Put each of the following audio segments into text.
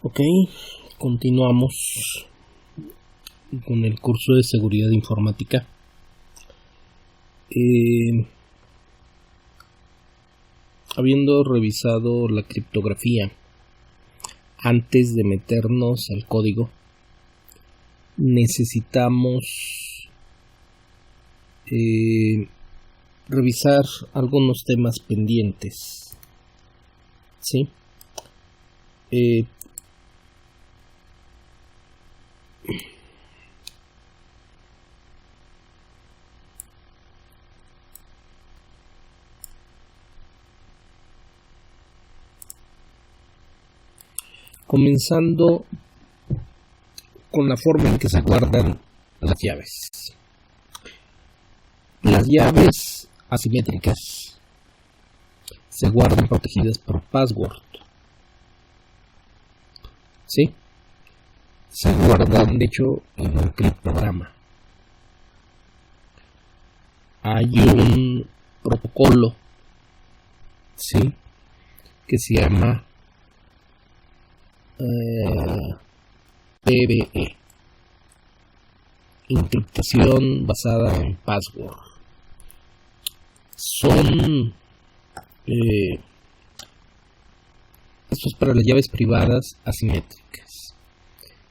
Ok, continuamos con el curso de seguridad informática. Habiendo revisado la criptografía antes de meternos al código, necesitamos revisar algunos temas pendientes, ¿sí? Comenzando con la forma en que se guardan las llaves. Las llaves asimétricas se guardan protegidas por password. ¿Sí? Se guardan, de hecho, en un criptograma. Hay un protocolo, ¿sí?, que se llama PBE, encriptación basada en password. Esto es para las llaves privadas asimétricas.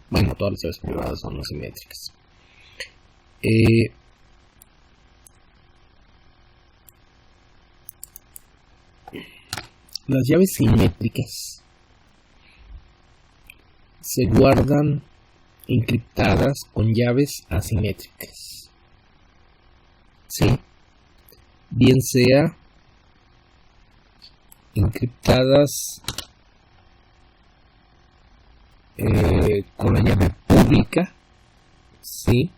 Bueno, todas las llaves privadas son asimétricas. Las llaves simétricas se guardan encriptadas con llaves asimétricas, ¿sí? Bien sea encriptadas con la llave pública, ¿sí?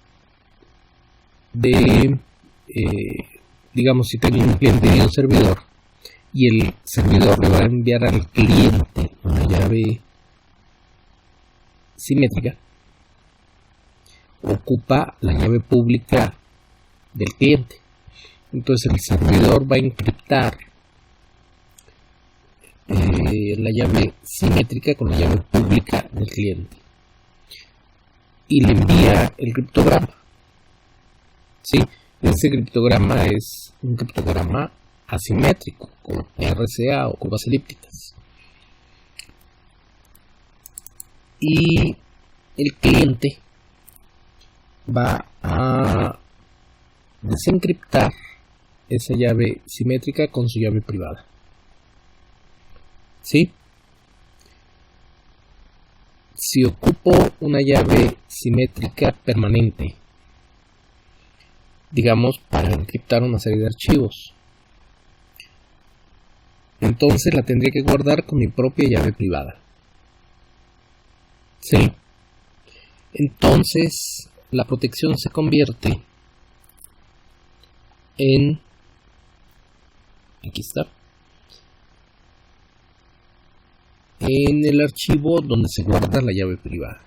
Digamos, si tengo un cliente y un servidor, y el servidor le va a enviar al cliente una llave simétrica, ocupa la llave pública del cliente. Entonces el servidor va a encriptar la llave simétrica con la llave pública del cliente y le envía el criptograma. ¿Sí? Ese criptograma es un criptograma asimétrico con RSA o curvas elípticas. Y el cliente va a desencriptar esa llave simétrica con su llave privada. ¿Sí? Si ocupo una llave simétrica permanente, digamos, para encriptar una serie de archivos, entonces la tendría que guardar con mi propia llave privada. ¿Sí? Entonces la protección se convierte en, aquí está, en el archivo donde se guarda la llave privada.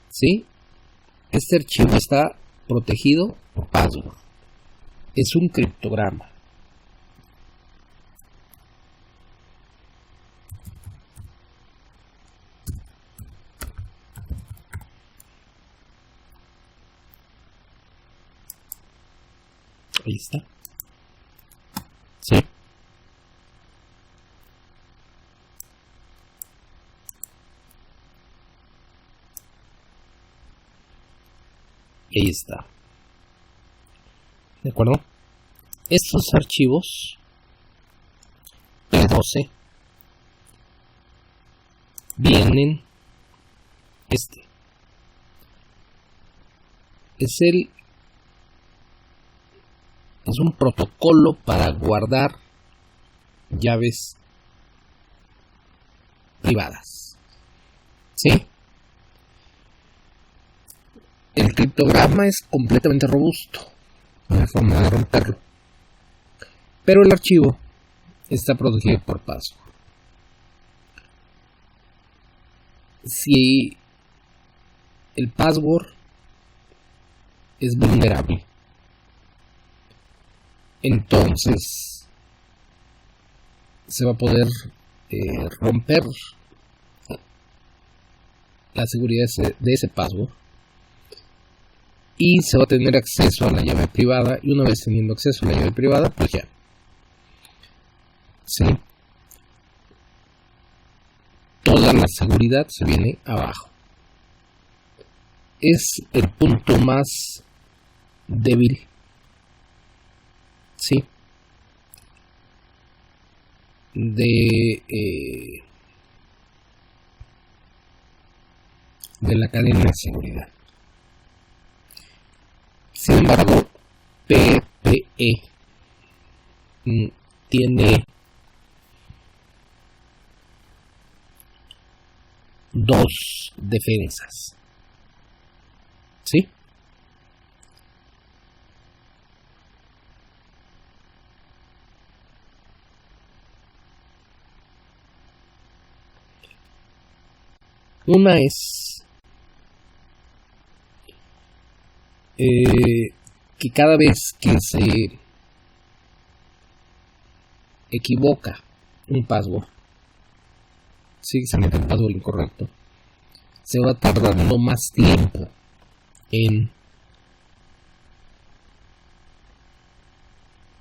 ¿Sí? Este archivo está protegido por password. Es un criptograma. Ahí está. ¿Sí? Y ahí está. ¿De acuerdo? Estos archivos P12 vienen. Es un protocolo para guardar llaves privadas. ¿Sí? El criptograma es completamente robusto, no hay forma de romperlo, pero el archivo está protegido por password. Si el password es vulnerable, entonces se va a poder romper la seguridad de ese password y se va a tener acceso a la llave privada, y una vez teniendo acceso a la llave privada, pues ya, ¿sí? Toda la seguridad se viene abajo. Es el punto más débil, ¿sí?, de la cadena de seguridad. Sin embargo, PPE tiene dos defensas, ¿sí? Una es que cada vez que se equivoca un password, si se mete un password incorrecto, se va tardando más tiempo en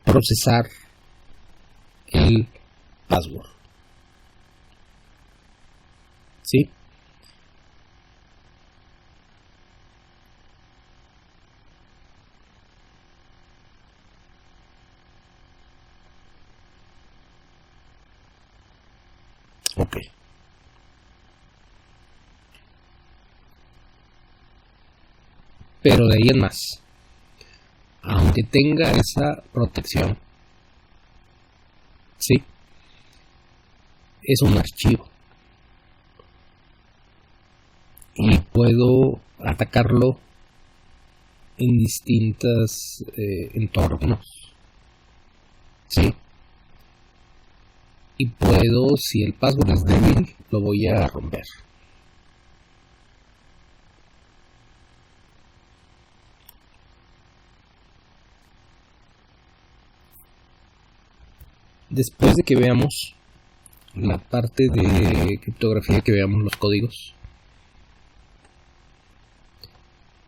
procesar el password, ¿sí? Ok. Pero de ahí en más, aunque tenga esa protección, sí, es un archivo y puedo atacarlo en distintos entornos, sí, y puedo, si el password es débil, lo voy a romper. Después de que veamos la parte de criptografía, que veamos los códigos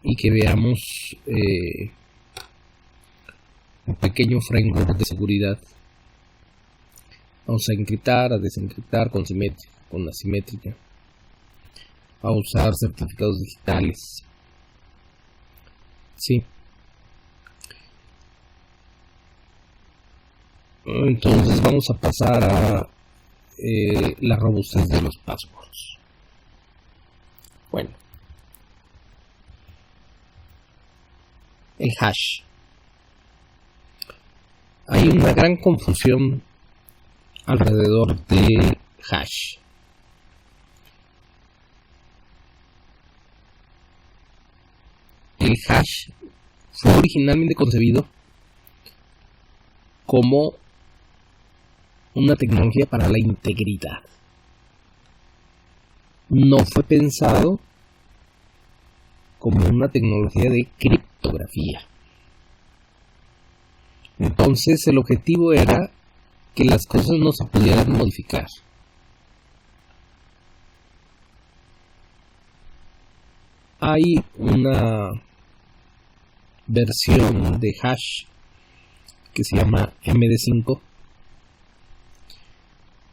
y que veamos un pequeño framework de seguridad, vamos a encriptar, a desencriptar con simétrica, con asimétrica, a usar certificados digitales, sí. Entonces vamos a pasar a la robustez de los passwords. Bueno, el hash. Hay una gran confusión alrededor del hash. El hash fue originalmente concebido como una tecnología para la integridad. No fue pensado como una tecnología de criptografía. Entonces el objetivo era que las cosas no se pudieran modificar. Hay una versión de hash que se llama MD5,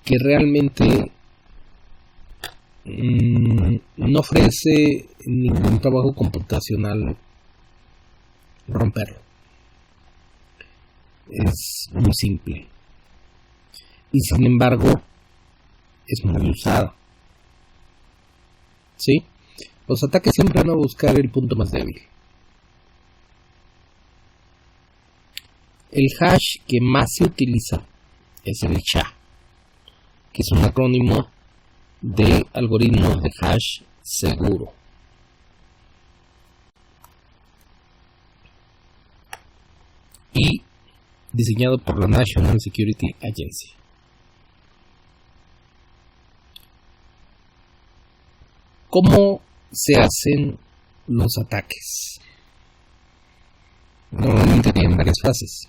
que realmente no ofrece ningún trabajo computacional romperlo. Es muy simple y sin embargo es muy usado, ¿sí? Los ataques siempre van a buscar el punto más débil. El hash que más se utiliza es el SHA, que es un acrónimo de algoritmos de hash seguro. Y diseñado por la National Security Agency. ¿Cómo se hacen los ataques? Normalmente tienen varias fases.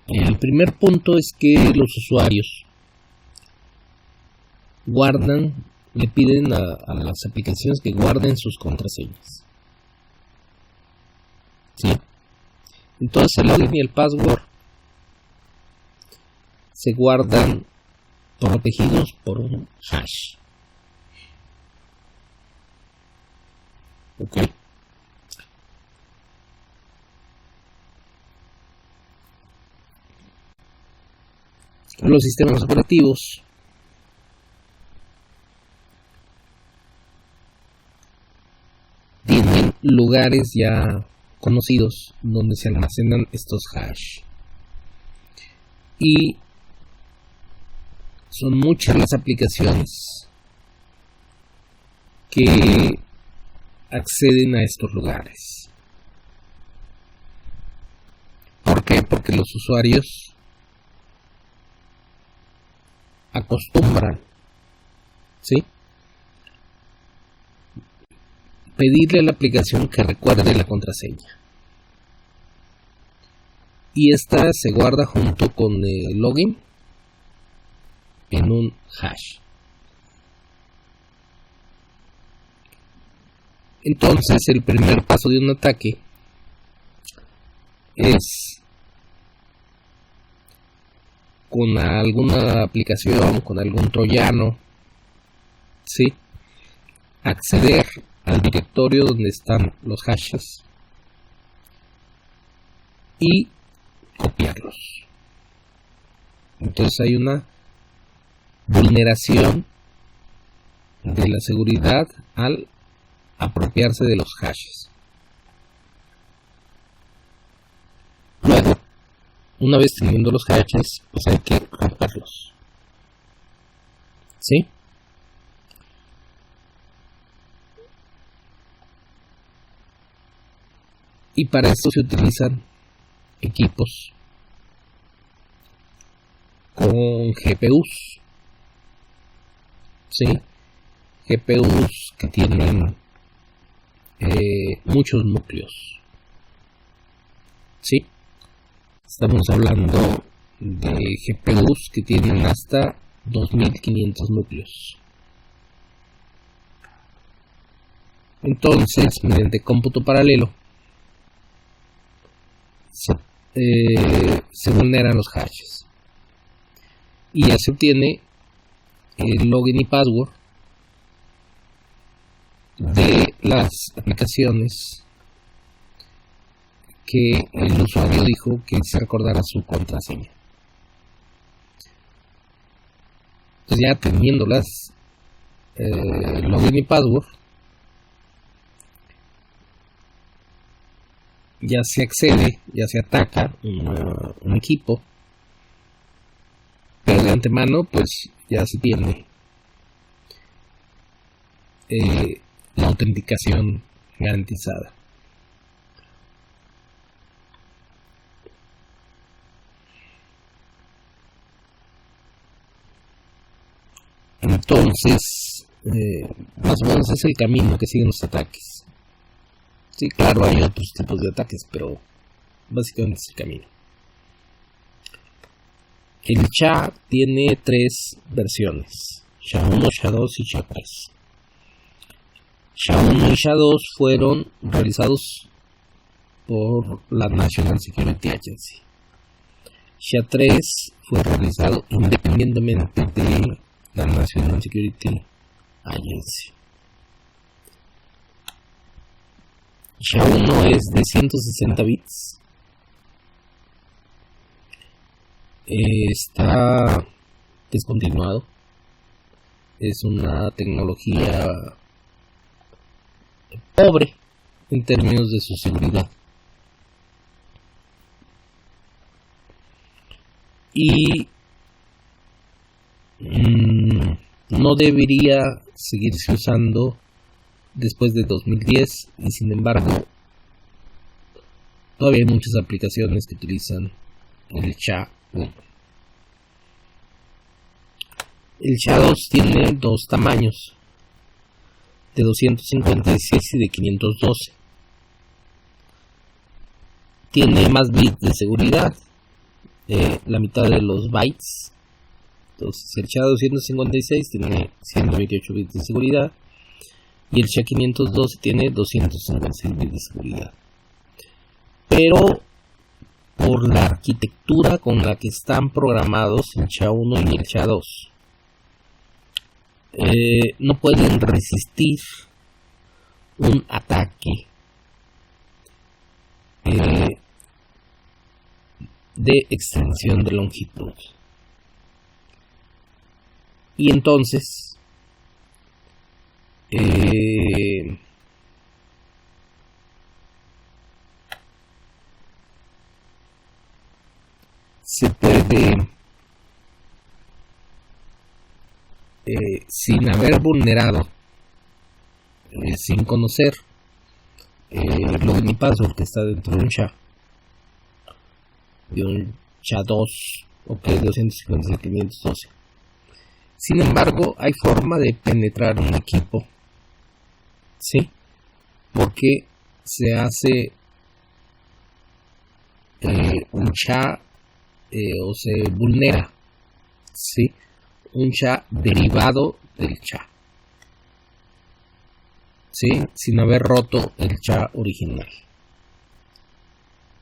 El primer punto es que los usuarios guardan le piden a las aplicaciones que guarden sus contraseñas. ¿Sí? Entonces el login y el password se guardan protegidos por un hash. ¿Ok? Los sistemas operativos tienen lugares ya conocidos donde se almacenan estos hash, y son muchas las aplicaciones que acceden a estos lugares. ¿Por qué? Porque los usuarios acostumbran, ¿sí?, pedirle a la aplicación que recuerde la contraseña, y esta se guarda junto con el login en un hash. Entonces el primer paso de un ataque es, con alguna aplicación, con algún troyano, ¿sí?, acceder al directorio donde están los hashes y copiarlos. Entonces hay una vulneración de la seguridad al apropiarse de los hashes. Luego, una vez teniendo los hashes, pues hay que romperlos. ¿Sí? Y para esto se utilizan equipos con GPUs. ¿Sí? GPUs que tienen muchos núcleos. ¿Sí? Estamos hablando de GPUs que tienen hasta 2500 núcleos. Entonces, mediante cómputo paralelo, se vulneran los hashes y ya se obtiene el login y password de las aplicaciones que el usuario dijo que se recordara su contraseña. Entonces, ya teniendo las login y password, ya se accede, ya se ataca un equipo, pero de antemano pues ya se tiene la autenticación garantizada. Entonces, más o menos es el camino que siguen los ataques. Sí, claro, hay otros tipos de ataques, pero básicamente es el camino. El SHA tiene 3 versiones: SHA-1, SHA-2 y SHA-3. SHA-1 y SHA-2 fueron realizados por la National Security Agency. SHA-3 fue realizado independientemente de la National Security Agency. SHA-1 es de 160 bits. Está descontinuado. Es una tecnología pobre en términos de su seguridad. Y no debería seguirse usando después de 2010, y sin embargo todavía hay muchas aplicaciones que utilizan el SHA-1. El SHA-2 tiene 2 tamaños, de 256 y de 512. Tiene más bits de seguridad, la mitad de los bytes Entonces el SHA-256 tiene 128 bits de seguridad y el SHA-512 tiene 256 bits de seguridad. Pero por la arquitectura con la que están programados el SHA-1 y el SHA-2, no pueden resistir un ataque de extensión de longitud. Y entonces se puede, sin haber vulnerado, sin conocer el login y password que está dentro de un SHA, de un SHA-2, ok, 256.512. Sin embargo, hay forma de penetrar un equipo, ¿sí? Porque se hace un SHA o se vulnera, ¿sí? Un SHA derivado del SHA, ¿sí? Sin haber roto el SHA original,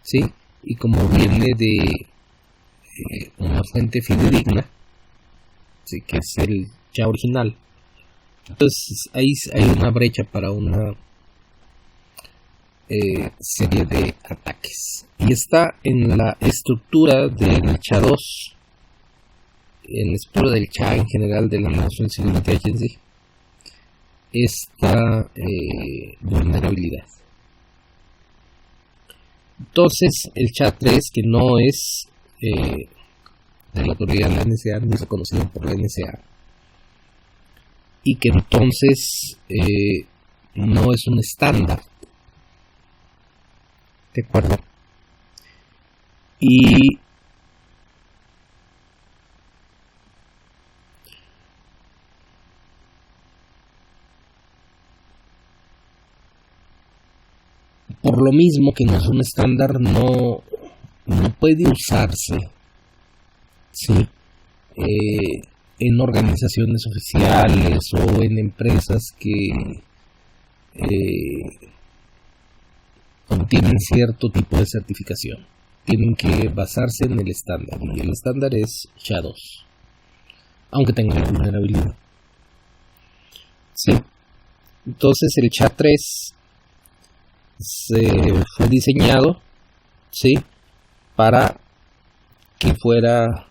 ¿sí? Y como viene de una fuente fidedigna, ¿sí? Que es el SHA original, entonces ahí hay una brecha para una serie de ataques. Y está en la estructura del SHA-2, en la estructura del SHA en general de la National Security Agency, esta vulnerabilidad. Entonces el SHA-3, que no es de la autoridad de la NSA ni reconocido por la NSA, y que entonces no es un estándar, ¿de acuerdo? Y por lo mismo que no es un estándar, no puede usarse, ¿sí? En organizaciones oficiales o en empresas que obtienen cierto tipo de certificación. Tienen que basarse en el estándar, y el estándar es SHA-2, aunque tenga una vulnerabilidad, ¿sí? Entonces el SHA-3 se fue diseñado, ¿sí? Para que fuera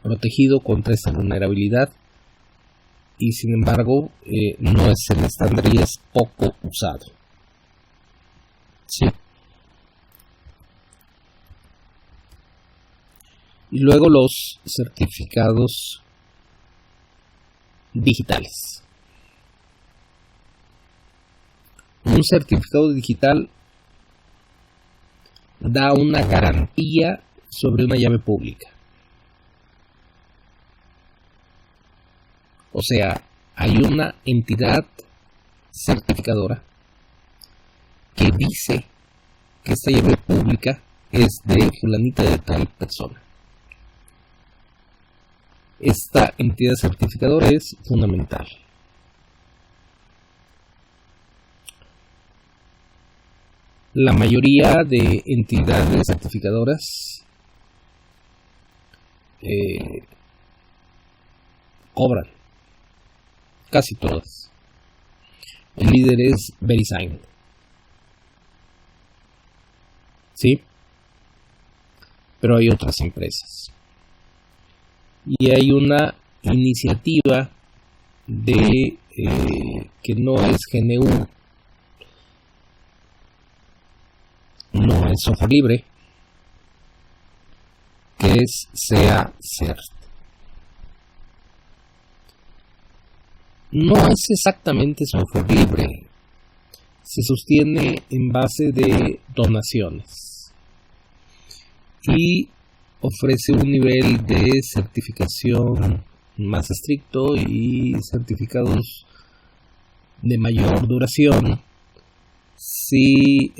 protegido contra esta vulnerabilidad, y sin embargo no es el estándar y es poco usado, ¿sí? Y luego los certificados digitales. Un certificado digital da una garantía sobre una llave pública. O sea, hay una entidad certificadora que dice que esta llave pública es de fulanita de tal persona. Esta entidad certificadora es fundamental. La mayoría de entidades certificadoras cobran, casi todas. El líder es VeriSign, ¿sí? Pero hay otras empresas. Y hay una iniciativa de que no es GNU, no es software libre, que es SEA-CERT. No es exactamente software libre, se sostiene en base de donaciones y ofrece un nivel de certificación más estricto y certificados de mayor duración si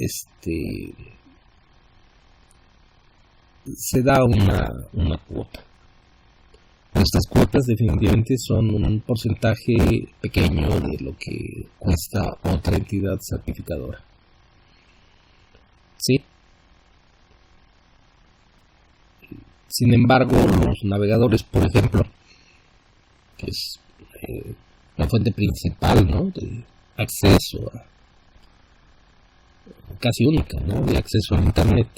se da una cuota. Estas cuotas definitivamente son un porcentaje pequeño de lo que cuesta otra entidad certificadora. ¿Sí? Sin embargo, los navegadores, por ejemplo, que es la fuente principal, ¿no?, de acceso casi única, ¿no?, de acceso a Internet,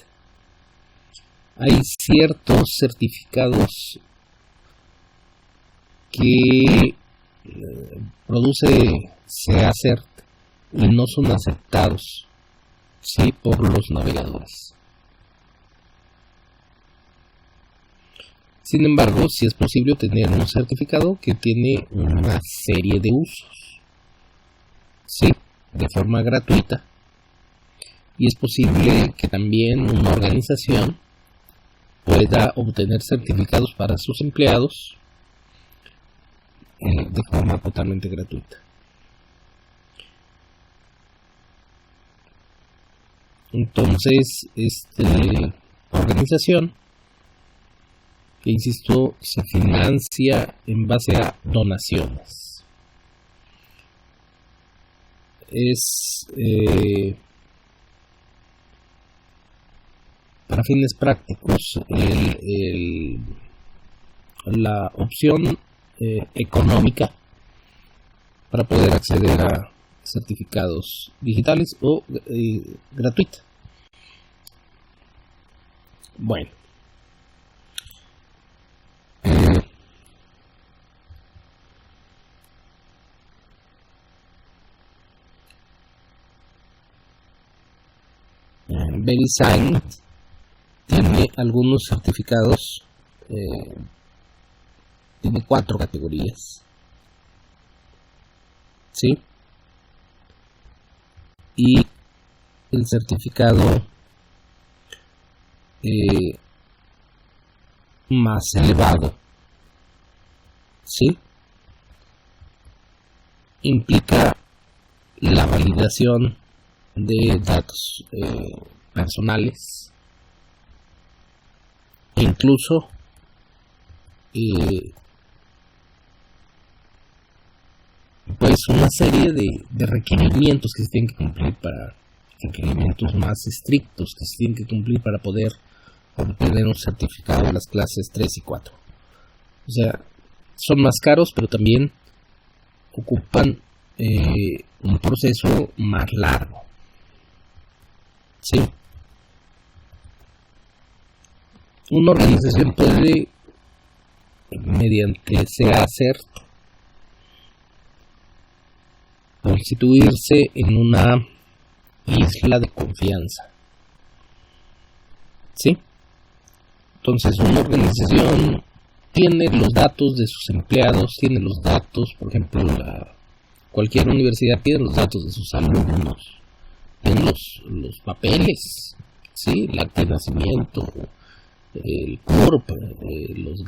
hay ciertos certificados que produce CEACERT y no son aceptados, ¿sí?, por los navegadores. Sin embargo, sí es posible obtener un certificado que tiene una serie de usos, ¿sí?, de forma gratuita. Y es posible que también una organización pueda obtener certificados para sus empleados de forma totalmente gratuita. Entonces, esta organización, que insisto, se financia en base a donaciones. Es para fines prácticos la opción económica para poder acceder a certificados digitales o gratuita. Bueno, VeriSign tiene algunos certificados, tiene 4 categorías, ¿sí? Y el certificado más elevado, ¿sí?, implica la validación de datos personales e incluso pues una serie de requerimientos que se tienen que cumplir, para requerimientos más estrictos que se tienen que cumplir para poder obtener un certificado de las clases 3 y 4. O sea, son más caros, pero también ocupan un proceso más largo, ¿sí? Una organización puede, mediante CEACERT, constituirse en una isla de confianza, ¿sí? Entonces, una organización tiene los datos de sus empleados, tiene los datos, por ejemplo, cualquier universidad tiene los datos de sus alumnos, tiene los papeles, ¿sí?, el acta de nacimiento, el CURP, los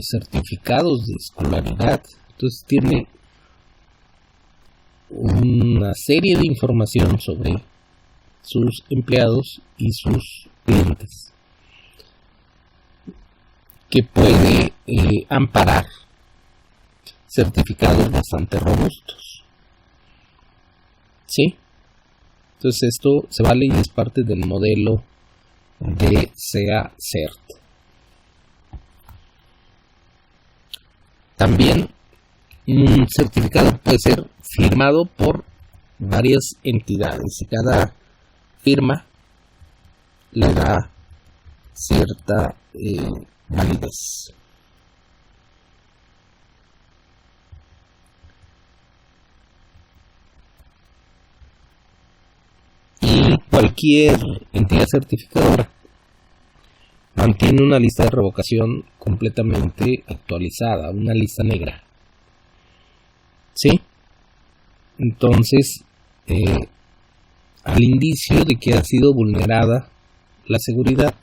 certificados de escolaridad. Entonces tiene una serie de información sobre sus empleados y sus clientes que puede amparar certificados bastante robustos, ¿sí? Entonces esto se vale y es parte del modelo de CEACERT. También un certificado puede ser firmado por varias entidades y cada firma le da cierta validez. Y cualquier entidad certificadora mantiene una lista de revocación completamente actualizada, una lista negra, ¿sí? Entonces, al indicio de que ha sido vulnerada la seguridad,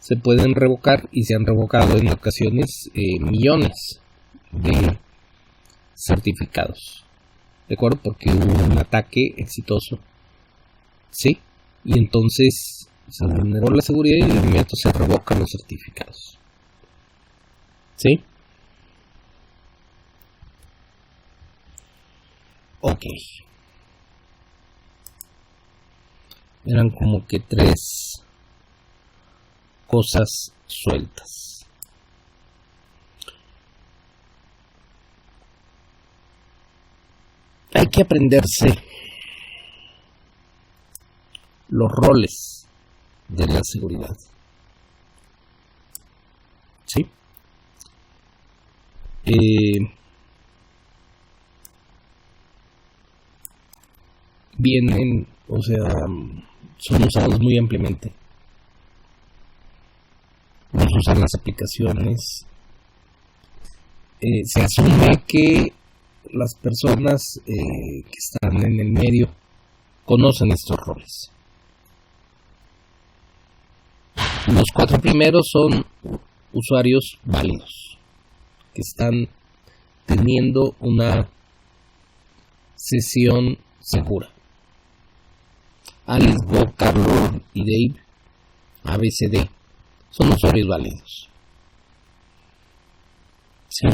se pueden revocar, y se han revocado en ocasiones millones de certificados, ¿de acuerdo? Porque hubo un ataque exitoso, ¿sí? Y entonces se vulneró la seguridad y de inmediato se revocan los certificados, ¿sí? ok. Eran como que 3 cosas sueltas. Hay que aprenderse los roles de la seguridad. ¿Sí? Vienen, o sea, son usados muy ampliamente. Los usan las aplicaciones. Se asume que las personas que están en el medio conocen estos roles. Los 4 primeros son usuarios válidos, que están teniendo una sesión segura. Alice, Bob, Carlos y Dave, ABCD, son usuarios válidos. ¿Sí?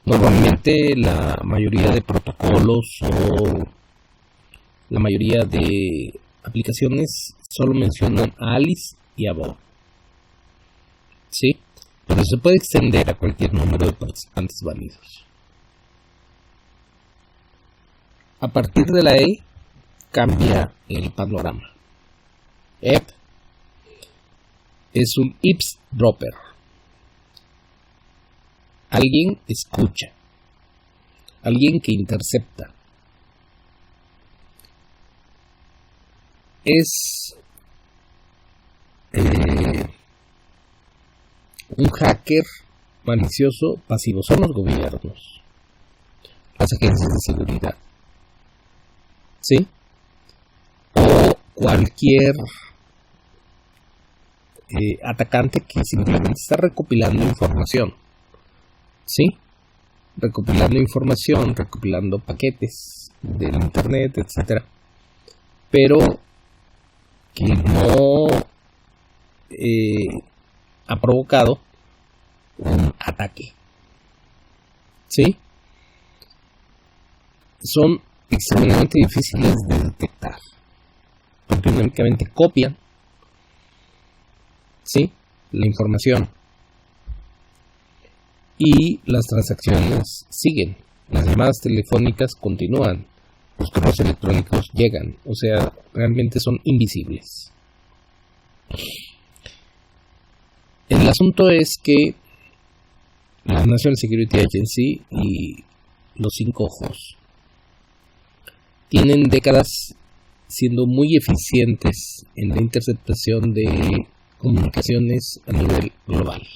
Normalmente la mayoría de protocolos o la mayoría de aplicaciones solo mencionan a Alice y a Bob. ¿Sí? Pero se puede extender a cualquier número de participantes válidos. A partir de la E cambia el panorama. EP es un eavesdropper. Alguien escucha. Alguien que intercepta. Es un hacker malicioso pasivo. Son los gobiernos, las agencias de seguridad, ¿sí? O cualquier atacante que simplemente está recopilando información, ¿sí? Recopilando información, recopilando paquetes del internet, etcétera, pero que no ha provocado un ataque, ¿sí? Son extremadamente difíciles de detectar, porque únicamente copian, ¿sí?, la información y las transacciones siguen, las llamadas telefónicas continúan, los correos electrónicos llegan, o sea, realmente son invisibles. El asunto es que la National Security Agency y los 5 ojos tienen décadas siendo muy eficientes en la interceptación de comunicaciones a nivel global.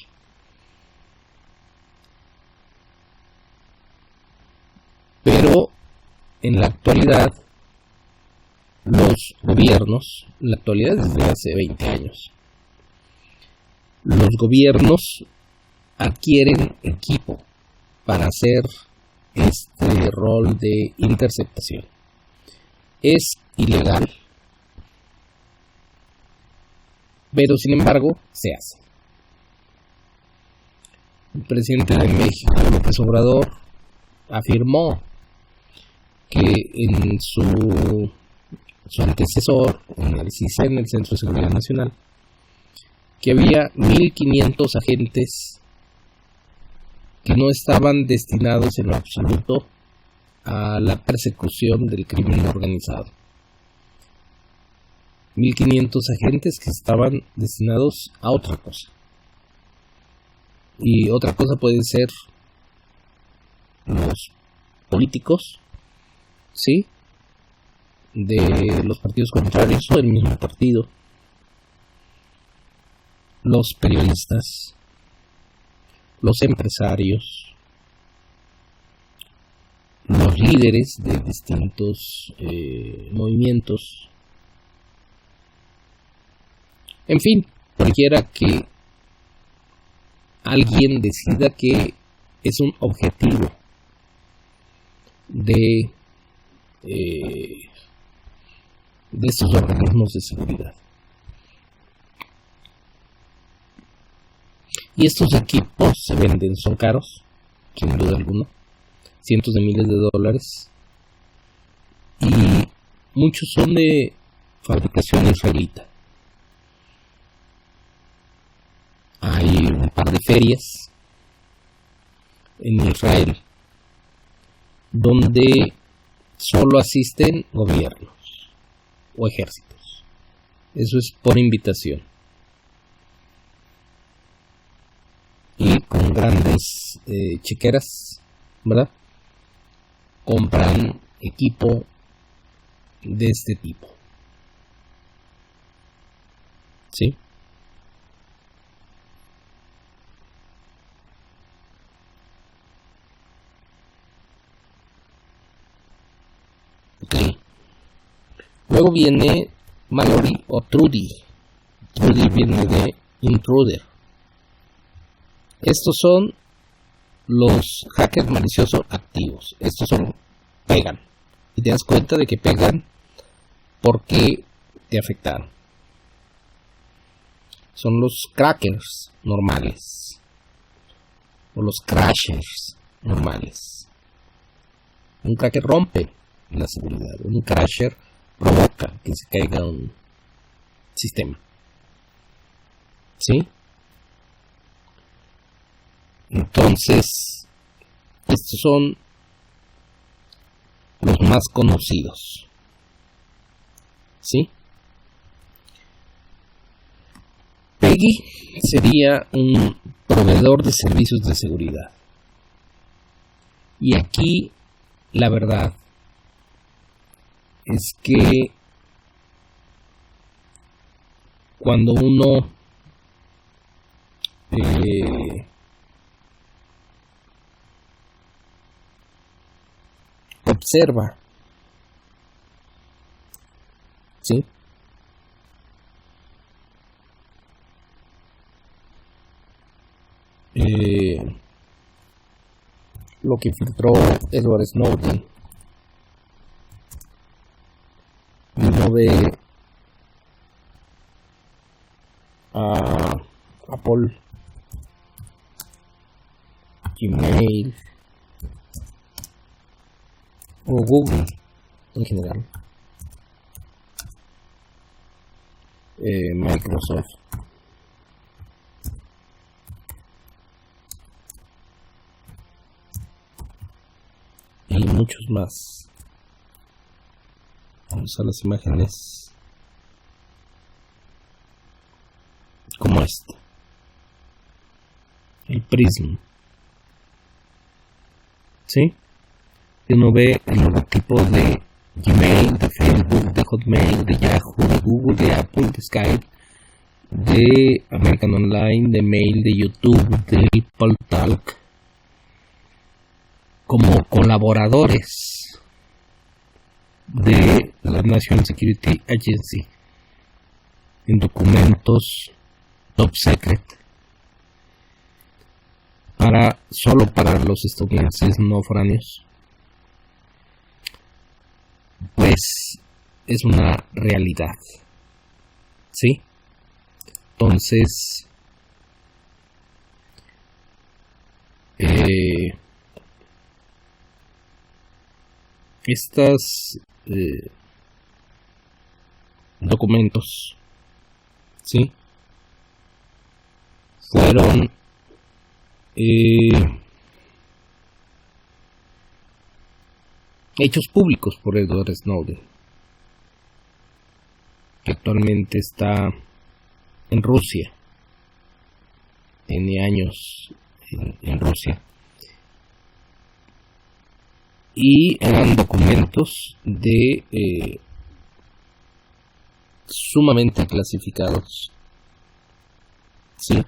Pero en la actualidad, los gobiernos, en la actualidad desde hace 20 años, los gobiernos adquieren equipo para hacer este rol de interceptación. Es ilegal, pero sin embargo se hace. El presidente de México, López Obrador, afirmó que en su antecesor, en el CISEN, el Centro de Seguridad Nacional, que había 1.500 agentes que no estaban destinados en lo absoluto a la persecución del crimen organizado. 1.500 agentes que estaban destinados a otra cosa. Y otra cosa pueden ser los políticos, ¿sí?, de los partidos contrarios o del mismo partido, los periodistas, los empresarios, los líderes de distintos movimientos, en fin, cualquiera que alguien decida que es un objetivo de estos organismos de seguridad. Y estos equipos se venden, son caros, sin duda alguna, cientos de miles de dólares, y muchos son de fabricación israelita. Hay un par de ferias en Israel donde solo asisten gobiernos o ejércitos. Eso es por invitación. Y con grandes chequeras, ¿verdad? Compran equipo de este tipo. ¿Sí? Ok. Luego viene Mallory o Trudy. Trudy viene de intruder. Estos son los hackers maliciosos activos. Estos pegan. Y te das cuenta de que pegan porque te afectaron. Son los crackers normales. O los crashers normales. Un cracker rompe la seguridad. Un crasher provoca que se caiga un sistema. ¿Sí? Entonces, estos son los más conocidos. ¿Sí? Peggy sería un proveedor de servicios de seguridad. Y aquí, la verdad es que cuando uno observa, ¿sí? Lo que filtró Edward Snowden, uno de Apple, Gmail o Google en general, Microsoft, y muchos más. Vamos a las imágenes como esta, el Prism, ¿sí? Y uno ve el logotipo de Gmail, de Facebook, de Hotmail, de Yahoo, de Google, de Apple, de Skype, de American Online, de Mail, de YouTube, de Paltalk, como colaboradores de la National Security Agency en documentos top secret solo para los estadounidenses no foráneos. Pues es una realidad, ¿sí? Entonces, estos documentos, ¿sí? Fueron hechos públicos por Edward Snowden, que actualmente está en Rusia, tiene años en Rusia, y eran documentos de sumamente clasificados, ¿sí?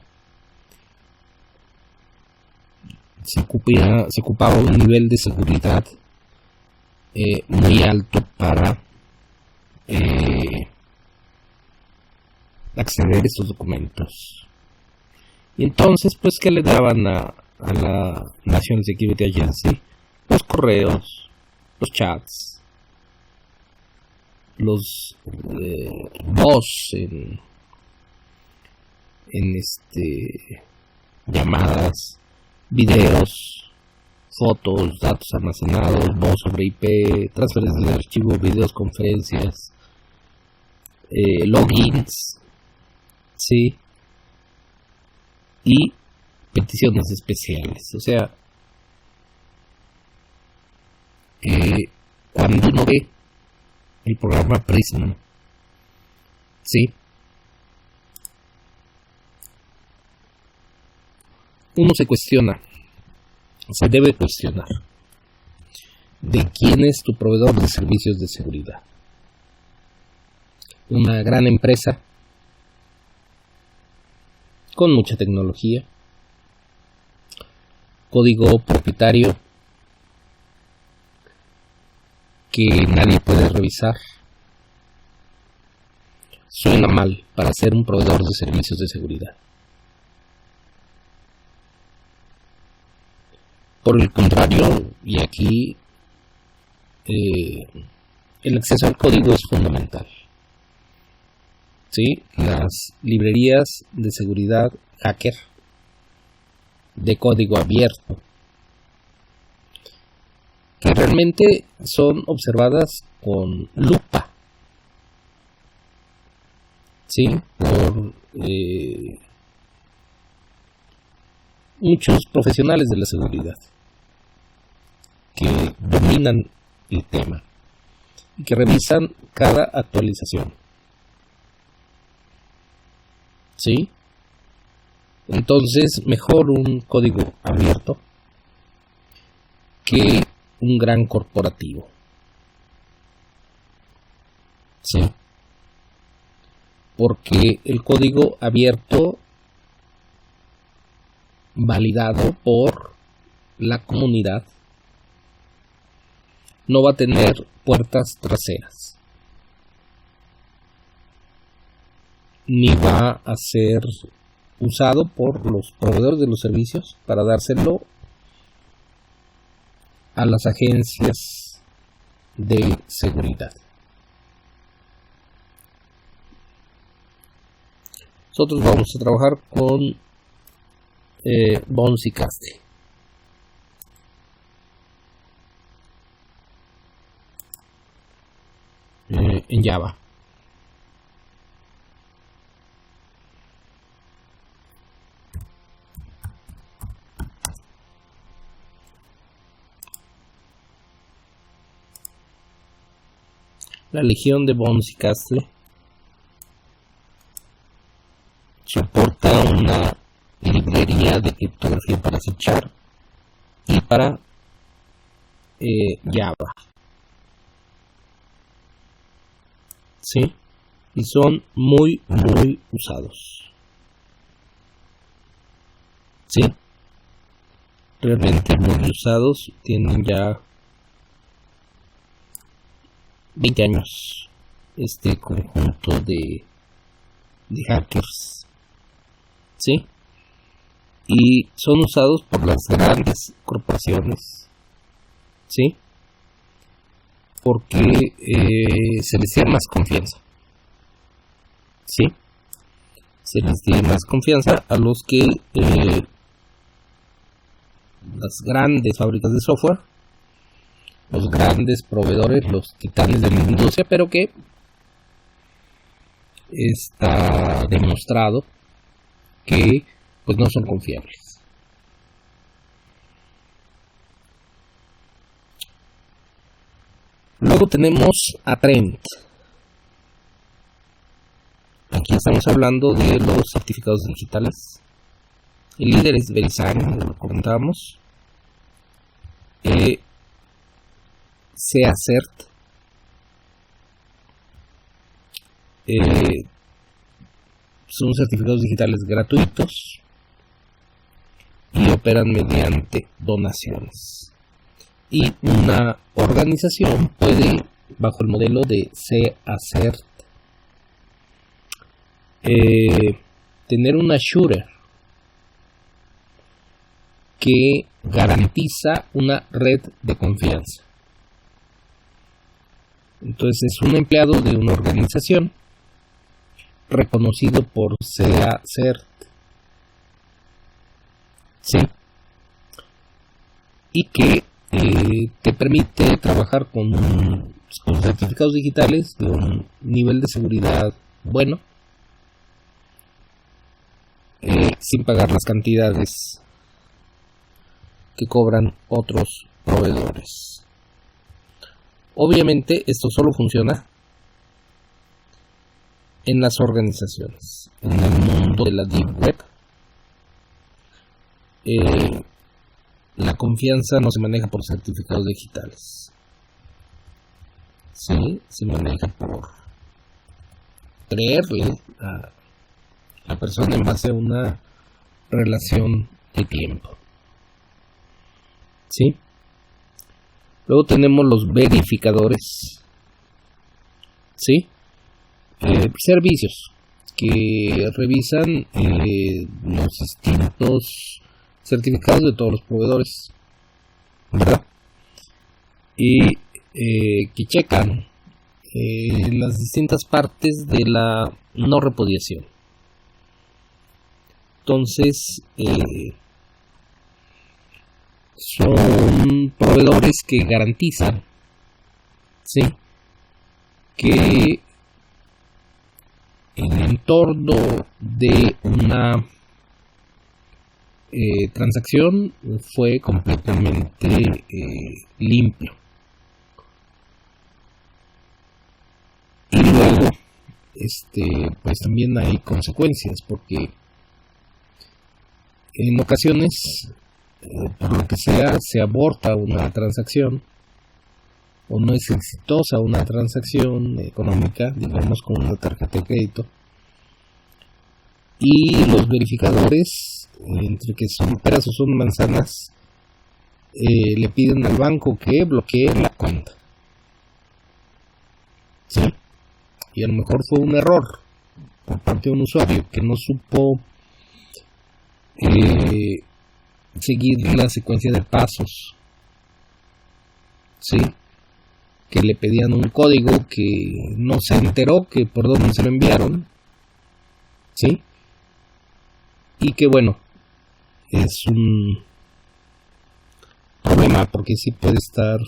Se ocupaba un nivel de seguridad muy alto para acceder a estos documentos. Y entonces, pues, ¿qué le daban a la National Security Agency? Los correos, los chats, los voz en llamadas, videos, fotos, datos almacenados, voz sobre IP, transferencias de archivo, videoconferencias, logins, sí, y peticiones especiales. O sea, cuando uno ve el programa Prism, sí, uno se cuestiona, se debe cuestionar de quién es tu proveedor de servicios de seguridad. Una gran empresa con mucha tecnología, código propietario que nadie puede revisar. Suena mal para ser un proveedor de servicios de seguridad. Por el contrario, y aquí el acceso al código es fundamental. ¿Sí? Las librerías de seguridad hacker de código abierto, que realmente son observadas con lupa, ¿sí? Por muchos profesionales de la seguridad que dominan el tema y que revisan cada actualización, ¿sí? Entonces, mejor un código abierto que un gran corporativo, ¿sí? Porque el código abierto, validado por la comunidad, no va a tener puertas traseras, ni va a ser usado por los proveedores de los servicios para dárselo a las agencias de seguridad. Nosotros vamos a trabajar con Bones y Castle. En Java. La Legión de Bones y Castle soporta una librería de criptografía para C# y para Java, ¿sí? Y son muy usados, ¿sí? Realmente muy usados. Tienen ya 20 años este conjunto de hackers, ¿sí? Y son usados por las grandes corporaciones, ¿sí? Porque se les tiene más confianza, ¿sí? Se les tiene más confianza a los que las grandes fábricas de software, los grandes proveedores, los titanes de la industria, pero que está demostrado que pues no son confiables. Luego tenemos a Trend. Aquí estamos hablando de los certificados digitales. El líder es VeriSign, lo comentábamos. CACERT. Son certificados digitales gratuitos y operan mediante donaciones. Y una organización puede, bajo el modelo de CACERT, tener una shooter que garantiza una red de confianza. Entonces es un empleado de una organización reconocido por CACERT, ¿sí? y que te permite trabajar con certificados digitales de un nivel de seguridad bueno, sin pagar las cantidades que cobran otros proveedores. Obviamente esto solo funciona en las organizaciones. En el mundo de la Deep Web, la confianza no se maneja por certificados digitales. Sí, se maneja por creerle a la persona en base a una relación de tiempo. ¿Sí? Luego tenemos los verificadores. ¿Sí? Servicios que revisan los distintos certificados de todos los proveedores, ¿verdad? Y que checan las distintas partes de la no repudiación. Entonces, son proveedores que garantizan, ¿sí?, que el entorno de una transacción fue completamente limpio. Y luego, pues también hay consecuencias, porque en ocasiones, por lo que sea, se aborta una transacción o no es exitosa una transacción económica, digamos con una tarjeta de crédito, y los verificadores, entre que son peras o son manzanas, le piden al banco que bloquee la cuenta. ¿Sí? Y a lo mejor fue un error por parte de un usuario que no supo seguir la secuencia de pasos. ¿Sí? Que le pedían un código que no se enteró que por dónde se lo enviaron. ¿Sí? Y que bueno, es un problema porque sí puede estar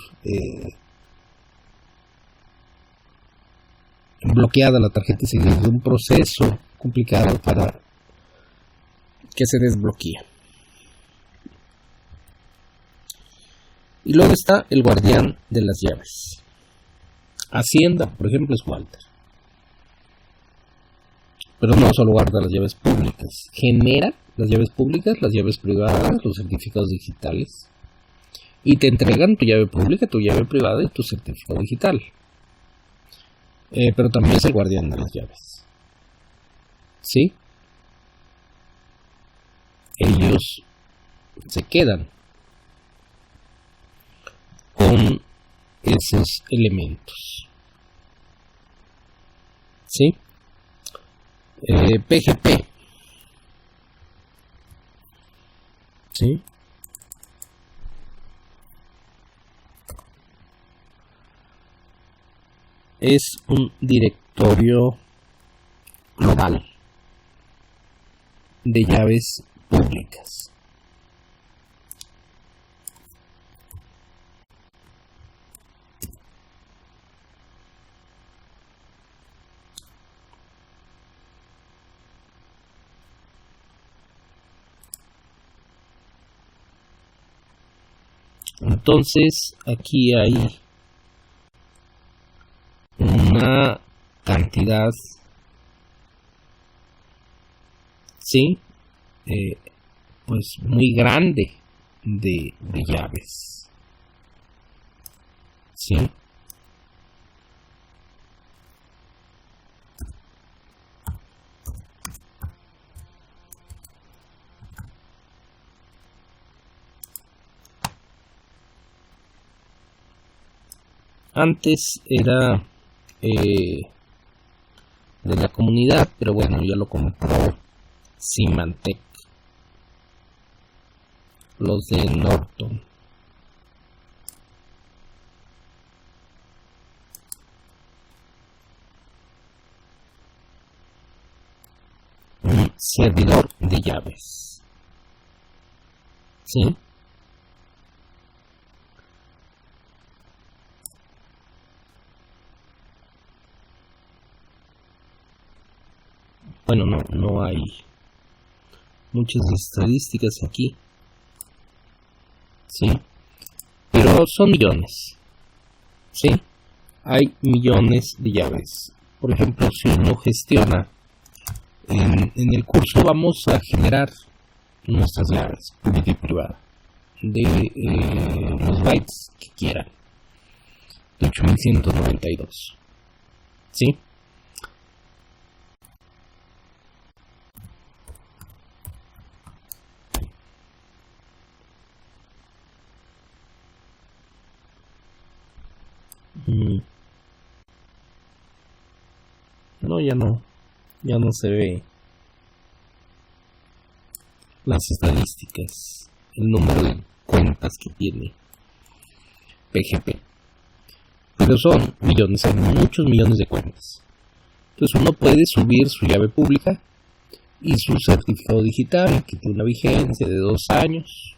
bloqueada la tarjeta y seguir de un proceso complicado para que se desbloquee. Y luego está el guardián de las llaves. Hacienda, por ejemplo, es Walter. Pero no solo guarda las llaves públicas, genera las llaves públicas, las llaves privadas, los certificados digitales. Y te entregan tu llave pública, tu llave privada y tu certificado digital. Pero también es el guardián de las llaves. ¿Sí? Ellos se quedan con esos elementos. ¿Sí? PGP. ¿Sí? Es un directorio global de llaves públicas. Entonces, aquí hay una cantidad, sí, pues muy grande de llaves, sí. Antes era de la comunidad, pero bueno, ya lo compró Symantec, los de Norton. Un servidor de llaves. ¿Sí? Bueno, no hay muchas estadísticas aquí, ¿sí? Pero son millones, ¿sí? Hay millones de llaves. Por ejemplo, si uno gestiona, en el curso vamos a generar nuestras llaves pública y privada de los bytes que quieran, de 8192, ¿sí? No, ya no se ve las estadísticas, el número de cuentas que tiene PGP, pero son millones, hay muchos millones de cuentas. Entonces uno puede subir su llave pública y su certificado digital, que tiene una vigencia de 2 años,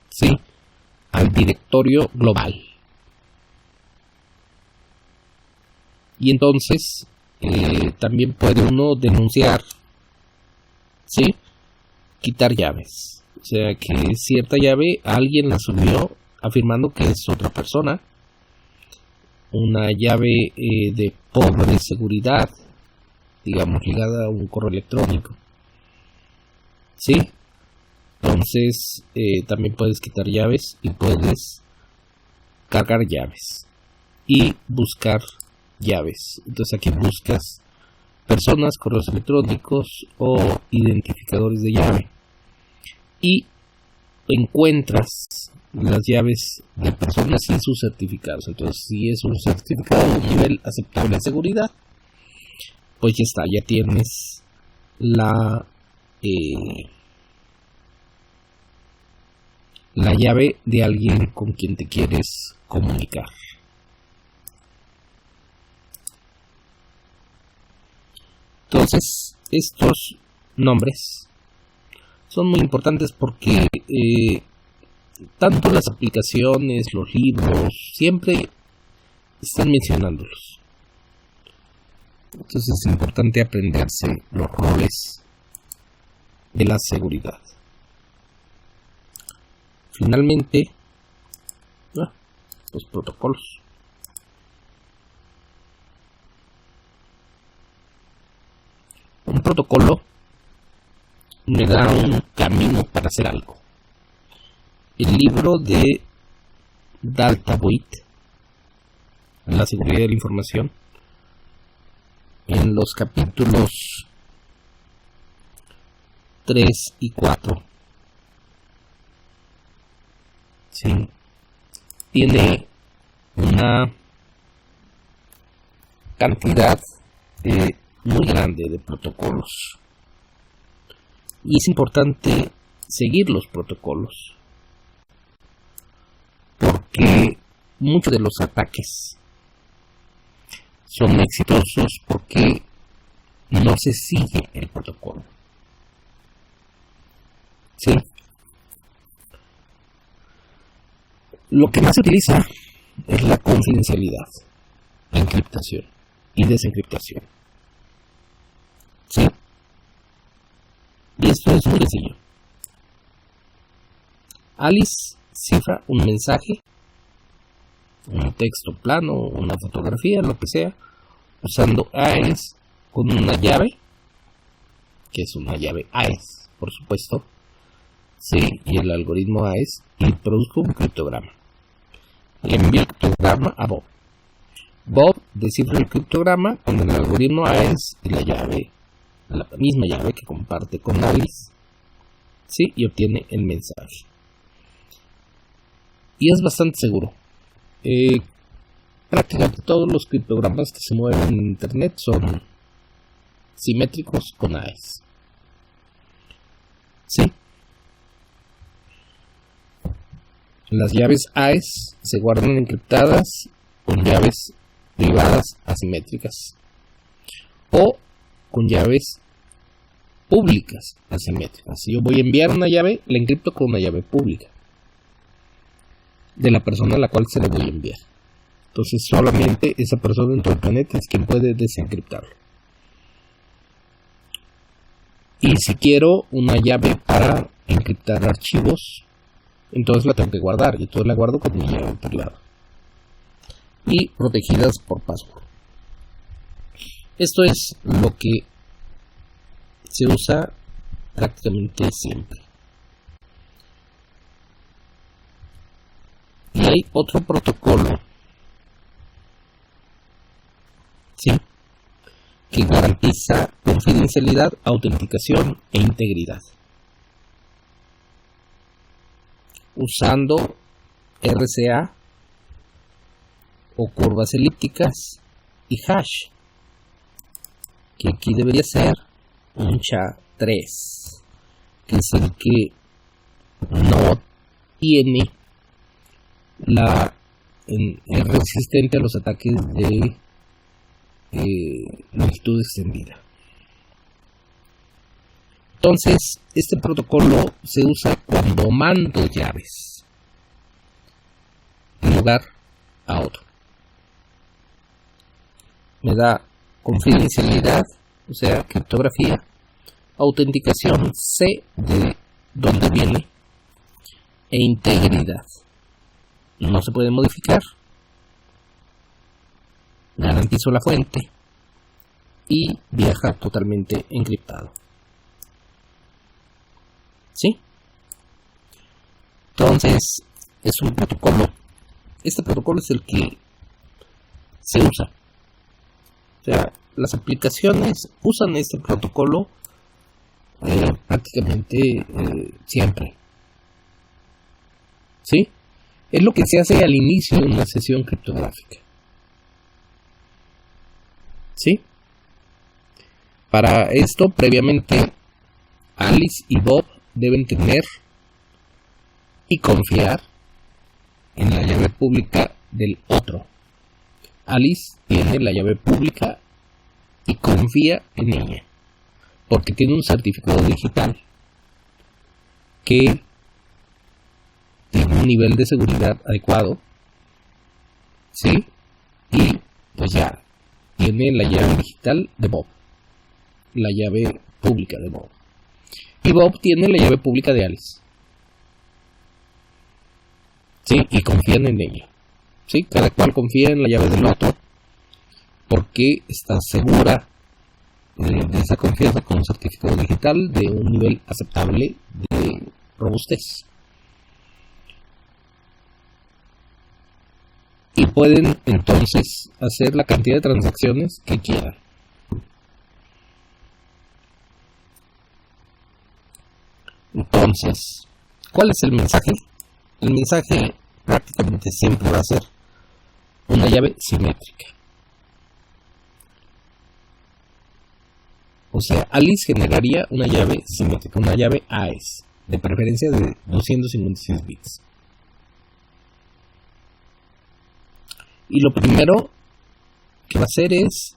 ¿sí?, al directorio global. Y entonces también puede uno denunciar, ¿sí?, quitar llaves. O sea, que cierta llave alguien la subió afirmando que es otra persona. Una llave de pobre seguridad, digamos, ligada a un correo electrónico, ¿sí? Entonces también puedes quitar llaves y puedes cargar llaves y buscar llaves. Entonces aquí buscas personas, correos electrónicos o identificadores de llave y encuentras las llaves de personas y sus certificados. Entonces, si es un certificado de nivel aceptable de seguridad, pues ya está, ya tienes la llave de alguien con quien te quieres comunicar. Entonces, estos nombres son muy importantes porque tanto las aplicaciones, los libros, siempre están mencionándolos. Entonces es importante aprenderse los roles de la seguridad. Finalmente, los protocolos. Un protocolo me da un camino para hacer algo. El libro de Daltawit, La seguridad de la información, en los capítulos 3 y 4, ¿sí?, tiene una cantidad muy grande de protocolos. Y es importante seguir los protocolos, porque muchos de los ataques son exitosos porque no se sigue el protocolo, ¿sí? Lo que más se utiliza es la confidencialidad, la encriptación y desencriptación, ¿sí? Y esto es muy sencillo. Alice cifra un mensaje, un texto plano, una fotografía, lo que sea, usando AES con una llave, que es una llave AES, por supuesto, sí, y el algoritmo AES, y produjo un criptograma. Le envía el criptograma a Bob. Bob descifra el criptograma con el algoritmo AES y la llave, la misma llave que comparte con Alice, sí, y obtiene el mensaje. Y es bastante seguro. Prácticamente todos los criptogramas que se mueven en internet son simétricos con AES, ¿sí? Las llaves AES se guardan encriptadas con llaves privadas asimétricas o con llaves públicas asimétricas. Si yo voy a enviar una llave, la encripto con una llave pública de la persona a la cual se le voy a enviar. Entonces solamente esa persona en todo el planeta es quien puede desencriptarlo. Y si quiero una llave para encriptar archivos, entonces la tengo que guardar, y entonces la guardo con mi llave privada y protegidas por password. Esto es lo que se usa prácticamente siempre. Y hay otro protocolo, ¿sí?, que garantiza confidencialidad, autenticación e integridad, usando RSA o curvas elípticas y hash, que aquí debería ser un SHA-3, que es el que no tiene es resistente a los ataques de longitud extendida. Entonces, este protocolo se usa cuando mando llaves de un lugar a otro. Me da confidencialidad, o sea, criptografía, autenticación, sé de dónde viene, e integridad. No se puede modificar. Garantizo la fuente y viaja totalmente encriptado. ¿Sí? Entonces, es un protocolo. Este protocolo es el que se usa. O sea, las aplicaciones usan este protocolo prácticamente siempre. ¿Sí? Es lo que se hace al inicio de una sesión criptográfica. ¿Sí? Para esto, previamente, Alice y Bob deben tener y confiar en la llave pública del otro. Alice tiene la llave pública y confía en ella, porque tiene un certificado digital que tiene un nivel de seguridad adecuado, ¿sí? Y pues ya tiene la llave digital de Bob, la llave pública de Bob, y Bob tiene la llave pública de Alice, ¿sí? Y confían en ella, ¿sí? Cada cual confía en la llave del otro porque está segura de esa confianza con un certificado digital de un nivel aceptable de robustez. Y pueden entonces hacer la cantidad de transacciones que quieran. Entonces, ¿cuál es el mensaje? El mensaje prácticamente siempre va a ser una llave simétrica. O sea, Alice generaría una llave simétrica, una llave AES, de preferencia de 256 bits. Y lo primero que va a hacer es